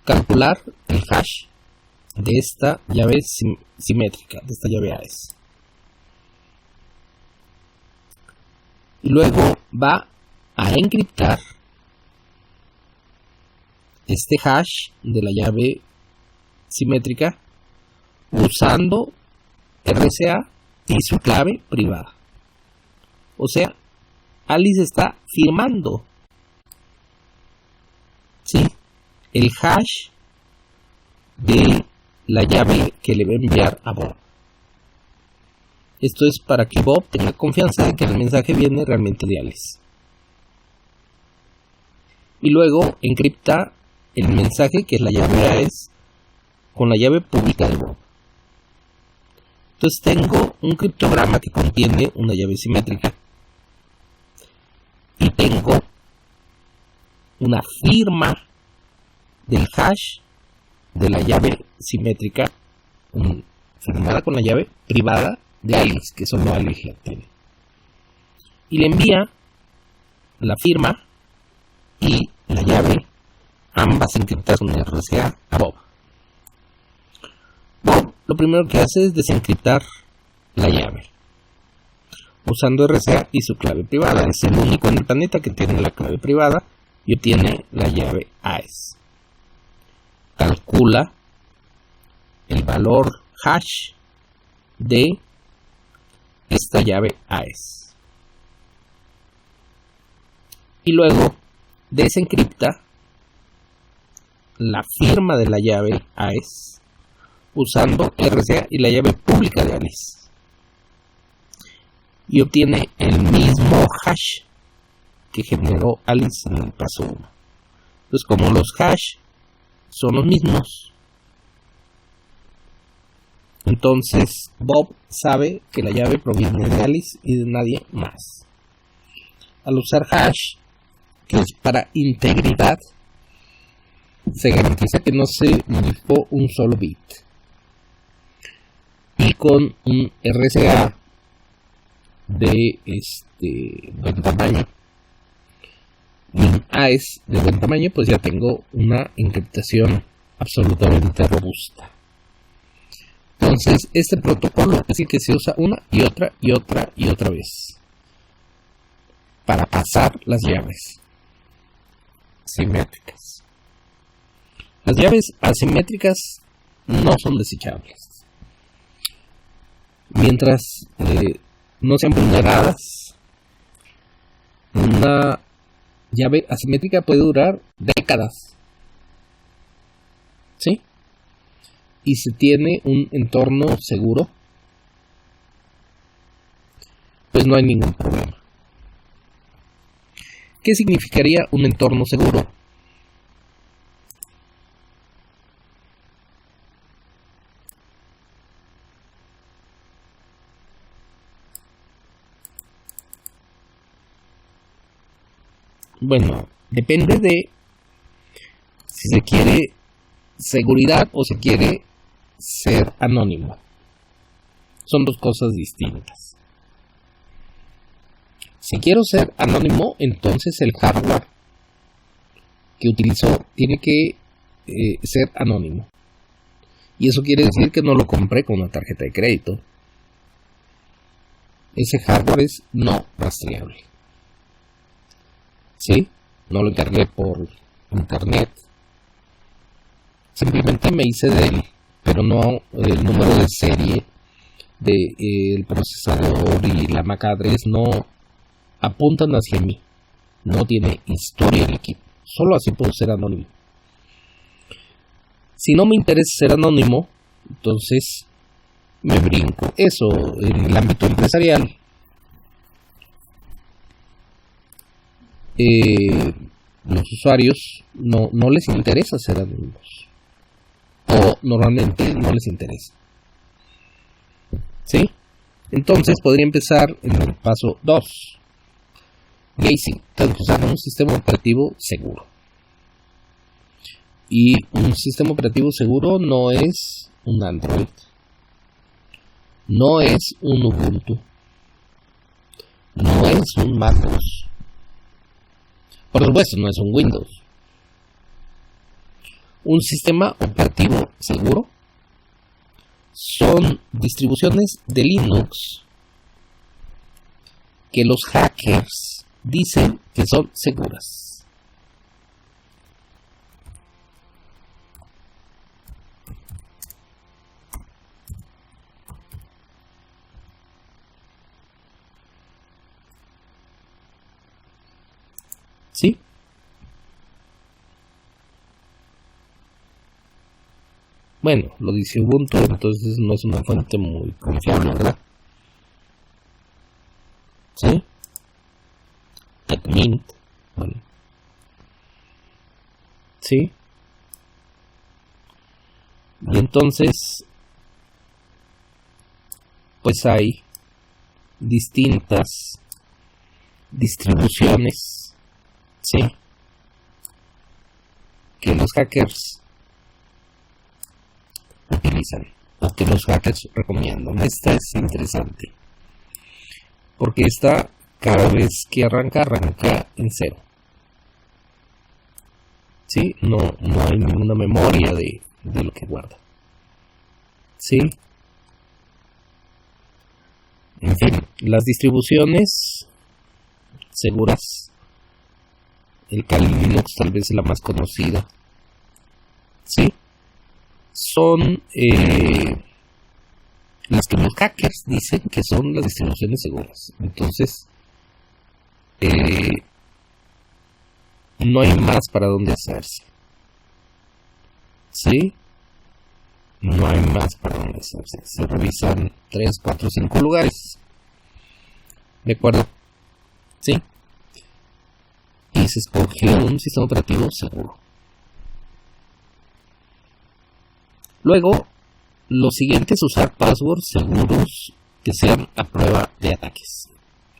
calcular el hash de esta llave simétrica, de esta llave AES. Y luego va a encriptar este hash de la llave simétrica usando RSA y su clave privada. O sea, Alice está firmando, ¿sí?, el hash de la llave que le va a enviar a Bob. Esto es para que Bob tenga confianza de que el mensaje viene realmente de Alice. Y luego encripta el mensaje, que es la llave AES, con la llave pública de Bob. Entonces tengo un criptograma que contiene una llave simétrica y tengo una firma del hash de la llave simétrica firmada con la llave privada de Alice, que solo Alice la tiene, y le envía la firma y la llave, ambas encriptadas con RSA, a Bob. Bob lo primero que hace es desencriptar la llave usando RSA y su clave privada. Es el único en el planeta que tiene la clave privada y obtiene la llave AES. Calcula el valor hash de esta llave AES. Y luego desencripta la firma de la llave AES usando RSA y la llave pública de Alice. Y obtiene el mismo hash que generó Alice en el paso 1. Entonces, como los hash son los mismos, entonces Bob sabe que la llave proviene de Alice y de nadie más. Al usar hash, que es para integridad, se garantiza que no se modificó un solo bit. Y con un RSA de buen tamaño y un AES de buen tamaño, pues ya tengo una encriptación absolutamente robusta. Entonces, este protocolo es el que se usa una y otra y otra y otra vez para pasar las llaves simétricas. Las llaves asimétricas no son desechables. Mientras no sean vulneradas, una llave asimétrica puede durar décadas. ¿Sí? Y si tiene un entorno seguro, pues no hay ningún problema. ¿Qué significaría un entorno seguro? Bueno, depende de si se quiere seguridad o se quiere ser anónimo. Son dos cosas distintas. Si quiero ser anónimo, entonces el hardware que utilizo tiene que ser anónimo. Y eso quiere decir que no lo compré con una tarjeta de crédito. Ese hardware es no rastreable. ¿Sí? No lo encargué por internet. Simplemente me hice de él, pero no el número de serie del procesador y la MAC address no apuntan hacia mí. No tiene historia el equipo. Solo así puedo ser anónimo. Si no me interesa ser anónimo, entonces me brinco. Eso en el ámbito empresarial. Los usuarios no les interesa ser anónimos. O normalmente no les interesa. ¿Sí? Entonces podría empezar en el paso 2. Gazing, tengo que usar un sistema operativo seguro. Y un sistema operativo seguro no es un Android. No es un Ubuntu. No es un MacOS. Por supuesto, no es un Windows. Un sistema operativo seguro son distribuciones de Linux que los hackers dicen que son seguras. ¿Sí? Bueno, lo dice Ubuntu, entonces no es una fuente muy confiable, ¿verdad? ¿Sí? TechMint, bueno. ¿Sí? Y entonces, pues hay distintas distribuciones, ¿sí?, que los hackers utilizan o que los hackers recomiendan. Esta es interesante porque esta cada vez que arranca en cero. ¿Sí? No hay ninguna memoria de lo que guarda. ¿Sí? En fin, las distribuciones seguras, el Kali Linux tal vez es la más conocida, ¿sí?, son las que los hackers dicen que son las distribuciones seguras. Entonces, no hay más para dónde hacerse. ¿Sí? No hay más para dónde hacerse. Se revisan 3, 4, 5 lugares. ¿De acuerdo? ¿Sí? Y se escoge un sistema operativo seguro. Luego, lo siguiente es usar passwords seguros que sean a prueba de ataques.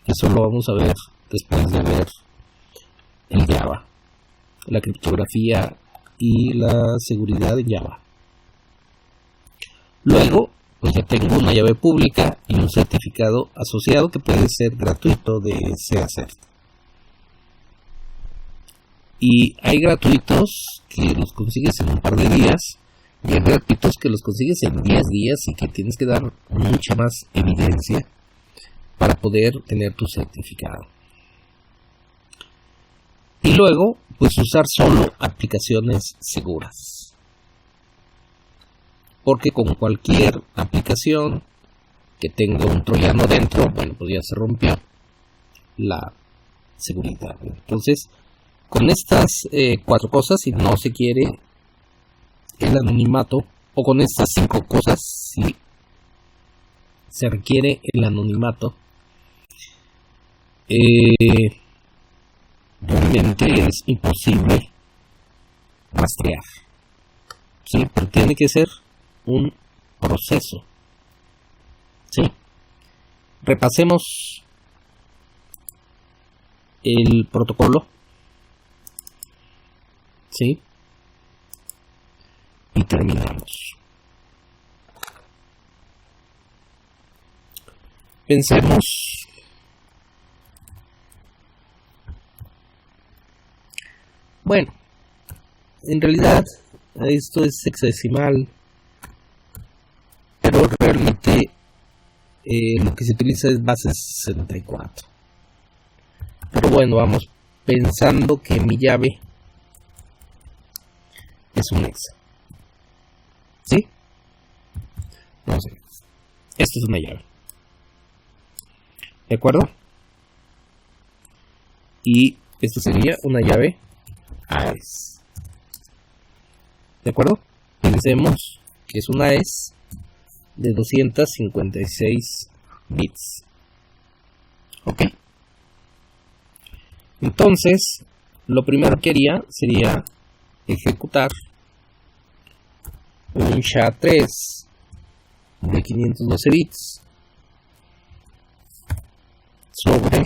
Eso lo vamos a ver después de ver el Java, la criptografía y la seguridad de Java. Luego, pues ya tengo una llave pública y un certificado asociado que puede ser gratuito de CACERT. Y hay gratuitos que los consigues en un par de días y hay gratuitos que los consigues en 10 días y que tienes que dar mucha más evidencia para poder tener tu certificado. Y luego, pues usar solo aplicaciones seguras. Porque con cualquier aplicación que tenga un troyano dentro, bueno, pues ya se rompió la seguridad. Entonces, con estas 4 cosas, si no se quiere el anonimato, o con estas 5 cosas, si se requiere el anonimato, realmente es imposible rastrear. ¿Sí? Pero tiene que ser un proceso. ¿Sí? Repasemos el protocolo. ¿Sí? Y terminamos. Pensemos. Bueno, en realidad esto es hexadecimal, pero realmente lo que se utiliza es base 64. Pero bueno, vamos pensando que mi llave es un hexa. ¿Sí? No sé. Esto es una llave. ¿De acuerdo? Y esto sería una llave AES. ¿De acuerdo? Pensemos que es una AES de 256 bits. ¿Ok? Entonces, lo primero que haría sería ejecutar un SHA-3 de 512 bits sobre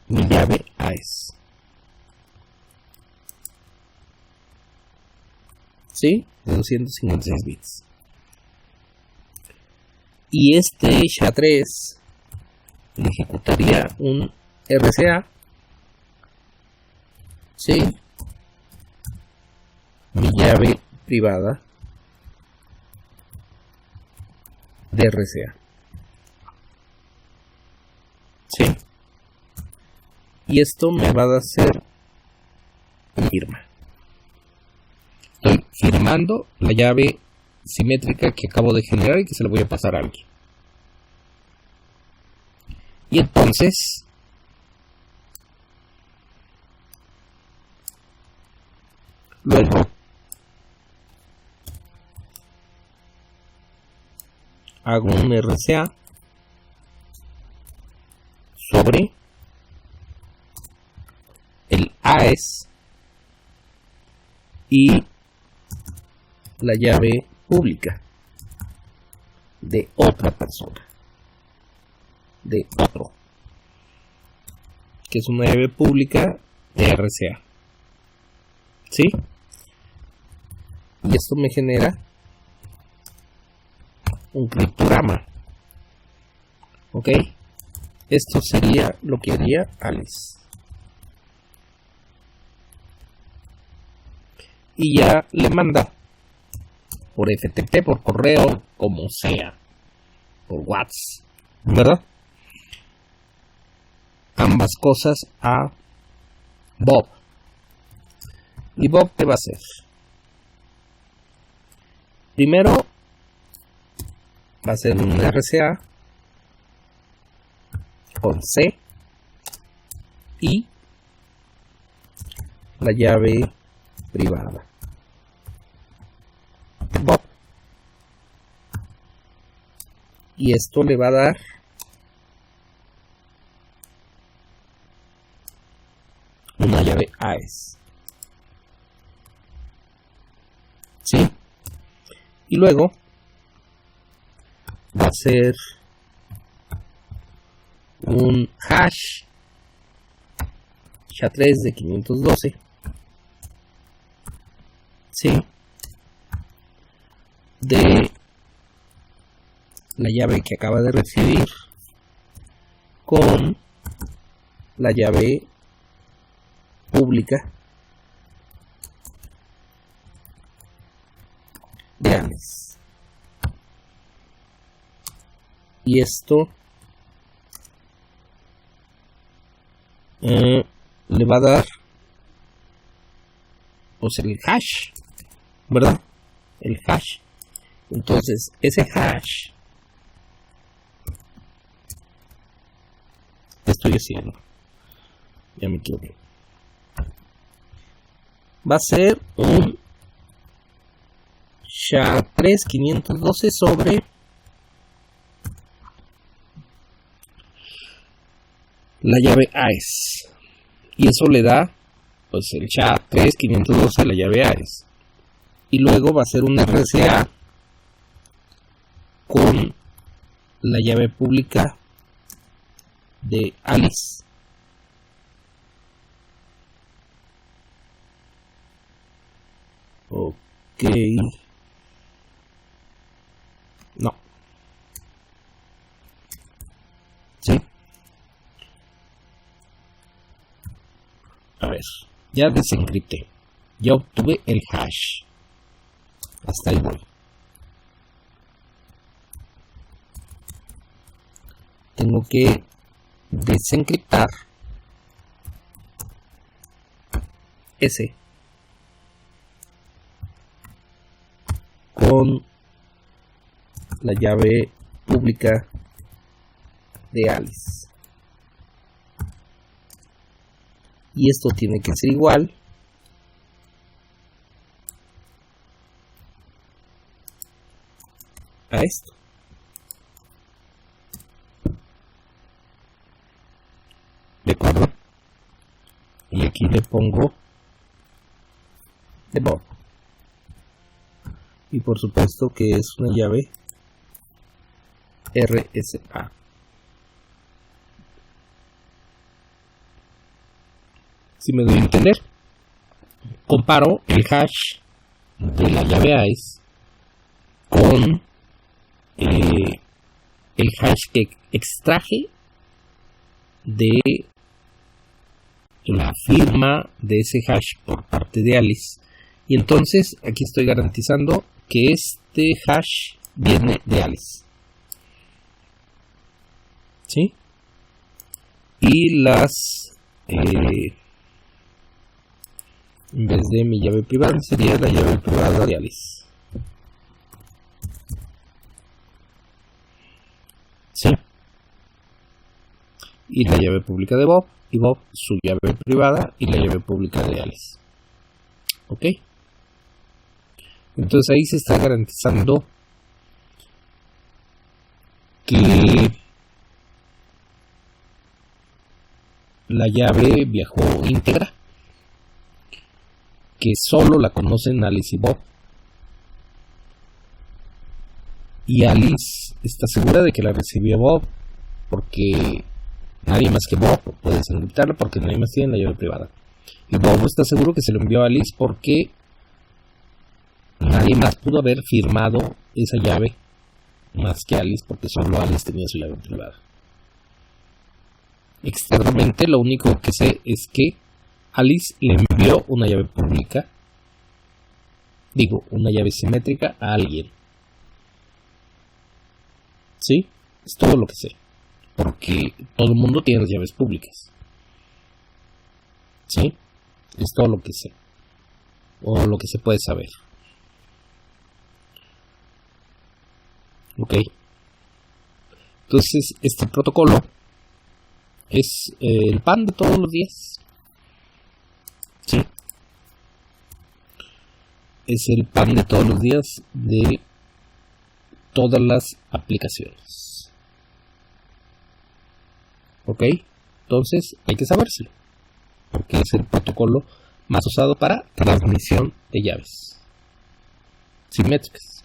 mi llave AES. ¿Sí? De 256 bits. Y este SHA-3 ejecutaría un RCA. ¿Sí? Mi llave privada de RCA. ¿Sí? Y esto me va a hacer firma. Estoy firmando la llave simétrica que acabo de generar y que se la voy a pasar a alguien. Y entonces luego hago un RCA sobre el AES y la llave pública de otra persona, de otro, que es una llave pública de RCA. ¿Sí? Y esto me genera un criptograma. ¿Ok? Esto sería lo que haría Alice. Y ya le manda por FTP, por correo, como sea, por WhatsApp, ¿verdad? Ambas cosas a Bob. ¿Y Bob qué va a hacer? Primero va a ser un RCA con C y la llave privada Bob. Y esto le va a dar una llave AES. ¿Sí? Y luego va a ser un hash SHA-3 de 512. ¿Sí? De la llave que acaba de recibir con la llave pública de ALICE. Y esto le va a dar pues el hash, ¿verdad? El hash. Entonces ese hash que estoy haciendo, ya me equivoqué, va a ser un SHA-3 512 sobre la llave AES. Y eso le da pues el SHA-3 512 a la llave AES. Y luego va a ser un RCA con la llave pública de ALICE. Ok. No. ¿Sí? A ver, ya desencripté. Ya obtuve el hash. Hasta ahí voy. Tengo que desencriptar ese con la llave pública de ALICE. Y esto tiene que ser igual a esto. ¿De acuerdo? Y aquí le pongo de Bob. Y por supuesto que es una llave RSA. Si me doy a entender, comparo el hash de la llave AES con el hash que extraje de la firma de ese hash por parte de ALICE. Y entonces aquí estoy garantizando que este hash viene de ALICE. ¿Sí? Y las en vez de mi llave privada sería la llave privada de ALICE. ¿Sí? Y la llave pública de Bob, y Bob su llave privada y la llave pública de ALICE. ¿Ok? Entonces ahí se está garantizando que la llave viajó íntegra, que solo la conocen ALICE y Bob. Y ALICE está segura de que la recibió Bob porque nadie más que Bob puede desencriptarla, porque nadie más tiene la llave privada. Y Bob está seguro que se lo envió a ALICE porque nadie más pudo haber firmado esa llave más que ALICE, porque solo ALICE tenía su llave privada. Externamente lo único que sé es que ALICE le envió una llave pública, una llave simétrica a alguien. ¿Sí? Es todo lo que sé, porque todo el mundo tiene las llaves públicas. ¿Sí? Es todo lo que sé, o lo que se puede saber. Ok, Entonces, este protocolo es el pan de todos los días. ¿Sí? Es el pan de todos los días de todas las aplicaciones. ¿Ok? Entonces, hay que sabérselo, porque es el protocolo más usado para transmisión de llaves simétricas.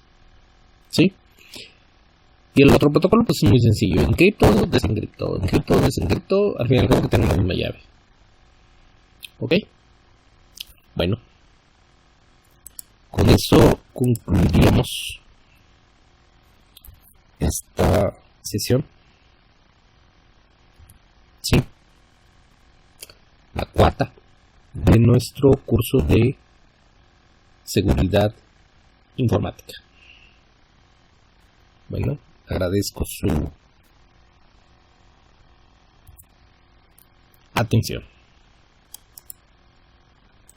¿Sí? Y el otro protocolo pues es muy sencillo: encripto, desencripto, encripto, desencripto. Al final creo que tenemos la misma llave. ¿Ok? Bueno, con eso concluiríamos esta sesión. Sí, la cuarta de nuestro curso de seguridad informática. Bueno, agradezco su atención.